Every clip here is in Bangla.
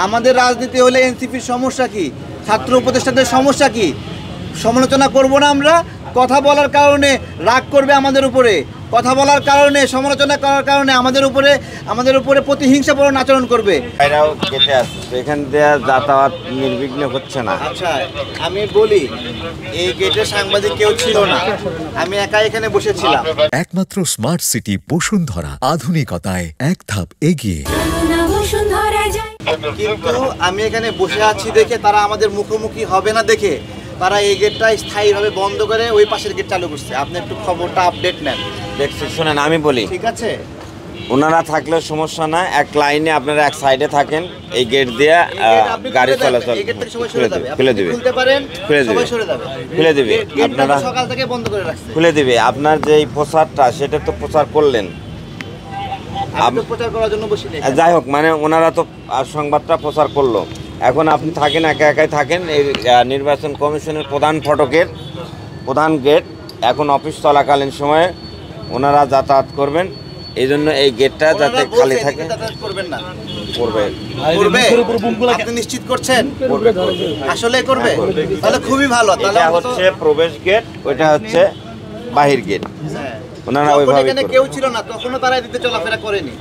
আমাদের রাজনীতি হলে এনসিপির সমস্যা কি, ছাত্র উপদেষ্টাদের সমস্যা কি? সমালোচনা করব না আমরা? কথা বলার কারণে রাগ করবে আমাদের উপরে, কথা বলার কারণে, সমালোচনা করার কারণে আমাদের উপরে প্রতিহিংসাপূর্ণ আচরণ করবে। এরাও কেটে আসছে, এখান দিয়ে যাতায়াত নির্বিঘ্ন হচ্ছে না। আচ্ছা, আমি বলি, এই গেটে সাংবাদিক কেউ ছিল না, আমি একা এখানে বসেছিলাম। একমাত্র স্মার্ট সিটি বসুন্ধরা, আধুনিকতায় এক ধাপ এগিয়ে। কিন্তু আমি এখানে বসে আছি দেখে তারা আমাদের মুখোমুখি হবে না দেখে তারা এই গেটটা স্থায়ীভাবে বন্ধ করে ওই পাশের গেট চালু করছে। আপনি একটু খবরটা আপডেট নেন। দেখছি, শোনেন, আমি বলি, ঠিক আছে? ওনারা থাকলেও সমস্যা না, এক লাইনে আপনারা এক সাইডে থাকেন, এই গেট দিয়ে গাড়ি চলাচল খুলে দিবে, খুলে দিবে। আপনারা সকাল থেকে বন্ধ করে রাখছে, খুলে দিবে। আপনার যে এই প্রচারটা, সেটা তো প্রচার করলেন, প্রচার করার জন্য বসিনি। যাই হোক, মানে ওনারা তো সংবাদটা প্রচার করলো। এখন আপনি থাকেন, একা একাই থাকেন। এই নির্বাচন কমিশনের প্রধান ফটকের প্রধান গেট এখন অফিস চলাকালীন সময়ে ওনারা যাতায়াত করবেন, এই জন্য এই গেটটা যাতে খালি থাকে। করবে, আপনি নিশ্চিত করছেন? আসলে করবে? তাহলে খুবই ভালো। এটা হচ্ছে প্রবেশ গেট, ওইটা হচ্ছে বাহির গেট। ওনারা ওইভাবে এখানে কেউ ছিল না, তখনও তারা দিতে চলাফেরা করেনি।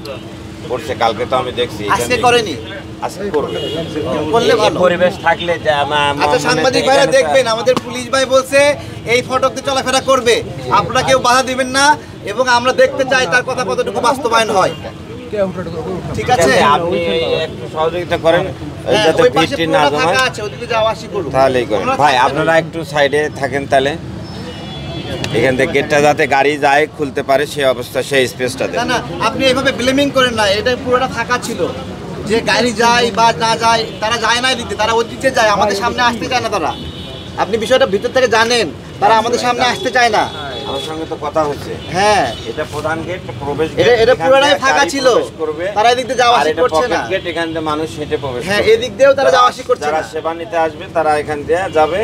করছে, কালকে তো আমি দেখছি। আজকে করেনি? আজকে করবে, করলে ভালো। পরিবেশ থাকলে। আচ্ছা, সাংবাদিক ভাইরা দেখবেন, আমাদের পুলিশ ভাই বলছে এই ফটক দিয়ে চলাফেরা করবে, আপনারা কেউ বাধা দিবেন না, এবং আমরা দেখতে চাই তার কথা কতটুকু বাস্তবায়ন হয়। ঠিক আছে, আপনি একটু সহযোগিতা করেন যাতে বৃষ্টি না জমায়, তাহলেই করেন। ভাই, আপনারা একটু সাইডে থাকেন, তাহলে এখান থেকে গেটটা যাতে গাড়ি যায়, খুলতে পারে, সেই অবস্থা, সেই স্পেসটা দেন। না না, আপনি এইভাবে ব্লেমিং করেন না, এটা পুরোটা ফাঁকা ছিল। যে গাড়ি যায় বা না যায়, তারা যায় না দিতে, তারা ওই দিকে যায়, আমাদের সামনে আসতে চায় না তারা। আপনি বিষয়টা ভিতর থেকে জানেন, তারা আমাদের সামনে আসতে চায় না। আমার সঙ্গে তো কথা হচ্ছে। হ্যাঁ, এটা প্রধান গেট, প্রবেশ গেট, এটা পুরোটাই ফাঁকা ছিল, তারা এদিক দিয়ে যাওয়া আসা করছে না। গেট, এখান দিয়ে মানুষ হেঁটে প্রবেশ করবে। হ্যাঁ, এদিক দিয়েও তারা যাওয়া আসা করছে না। যারা সেবা নিতে আসবে তারা এখান দিয়ে যাবে,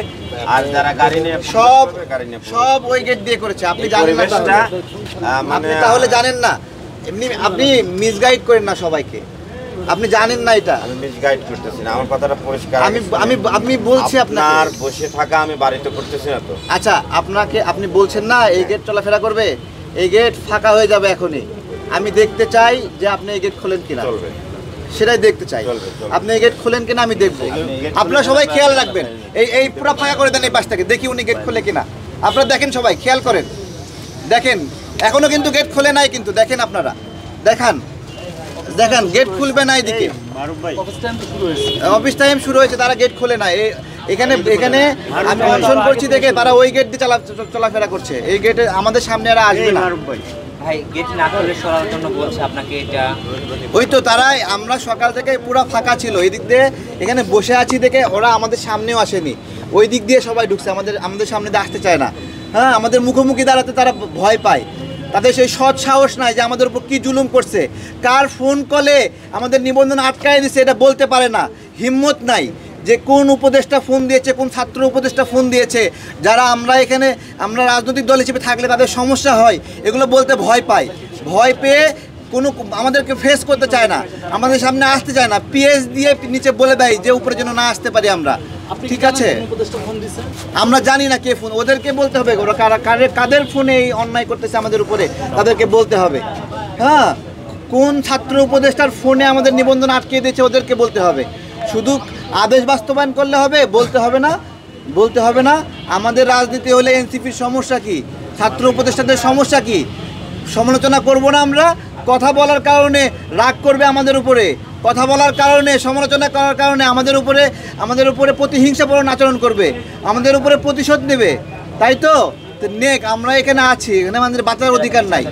আর যারা গাড়ি নিয়ে সব ওই গেট দিয়ে করেছে। আপনি জানেন না, আপনি তাহলে জানেন না। এমনি আপনি মিসগাইড করেন না সবাইকে, আপনি জানেন না এটা। আমি মিসগাইড করতেছি না, আমার কথাটা পরিষ্কার। আমি বলছি আপনার বসে থাকা আমি বাড়িতে করতেছি না তো। আচ্ছা, আপনি বলছেন না এই গেট চলাফেরা করবে, এই গেট ফাঁকা হয়ে যাবে এখনই। আমি দেখতে চাই যে আপনি এই গেট খোলেন কিনা, সেটাই দেখতে চাই। আপনি এই গেট খোলেন কিনা আমি দেখবো। আপনারা সবাই খেয়াল রাখবেন, এই পুরো ফাঁকা করে দেন এই পাশ থেকে, দেখি উনি গেট খোলে কিনা। আপনারা দেখেন, সবাই খেয়াল করেন, দেখেন এখনো কিন্তু গেট খোলে নাই, কিন্তু দেখেন, আপনারা দেখেন গেট খুলবে না এদিকে। অফিস টাইম শুরু হয়েছে, তারা গেট খোলে না। এখানে আমি অনশন করছি দেখে তারা ওই গেট দিয়ে চলাফেরা করছে। এই গেটে আমাদের সামনে এরা আসবে না। ভাই, গেট না খুলে সরার জন্য বলছে আপনাকে এটা। ওই তো তারাই, আমরা সকাল থেকে পুরো ফাঁকা ছিল, এই দিক দিয়ে এখানে বসে আছি দেখে ওরা আমাদের সামনেও আসেনি, ওই দিক দিয়ে সবাই ঢুকছে, আমাদের সামনে দিয়ে আসতে চায় না। হ্যাঁ, আমাদের মুখোমুখি দাঁড়াতে তারা ভয় পায়, তাদের সেই সৎ সাহস নাই যে আমাদের উপর কী জুলুম করছে, কার ফোন কলে আমাদের নিবন্ধন আটকায় দিচ্ছে এটা বলতে পারে না, হিম্মত নাই যে কোন উপদেষ্টা ফোন দিয়েছে, কোন ছাত্র উপদেষ্টা ফোন দিয়েছে। যারা আমরা রাজনৈতিক দল হিসেবে থাকলে তাদের সমস্যা হয়, এগুলো বলতে ভয় পায়, ভয় পেয়ে আমাদেরকে ফেস করতে চায় না, আমাদের সামনে আসতে চায় না, পিএস দিয়ে নিচে বলে দেয় যে উপরে যেন না আসতে পারি আমরা। ঠিক আছে, আমরা জানি না কে ফোন, ওদেরকে বলতে হবে, ওরা কাদের ফোনে এই অন্যায় করতেছে আমাদের উপরে, তাদেরকে বলতে হবে। হ্যাঁ, কোন ছাত্র উপদেষ্টার ফোনে আমাদের নিবন্ধন আটকে দিয়েছে ওদেরকে বলতে হবে। শুধু আদেশ বাস্তবায়ন করলে হবে, বলতে হবে না। আমাদের রাজনীতি হলে এনসিপির সমস্যা কি, ছাত্র উপদেষ্টাদের সমস্যা কি? সমালোচনা করব না আমরা? কথা বলার কারণে রাগ করবে আমাদের উপরে, কথা বলার কারণে, সমালোচনা করার কারণে আমাদের উপরে প্রতিহিংসাপূর্ণ আচরণ করবে, আমাদের উপরে প্রতিশোধ নেবে। তাই তো নেক, আমরা এখানে আছি, এখানে আমাদের বাঁচার অধিকার নাই।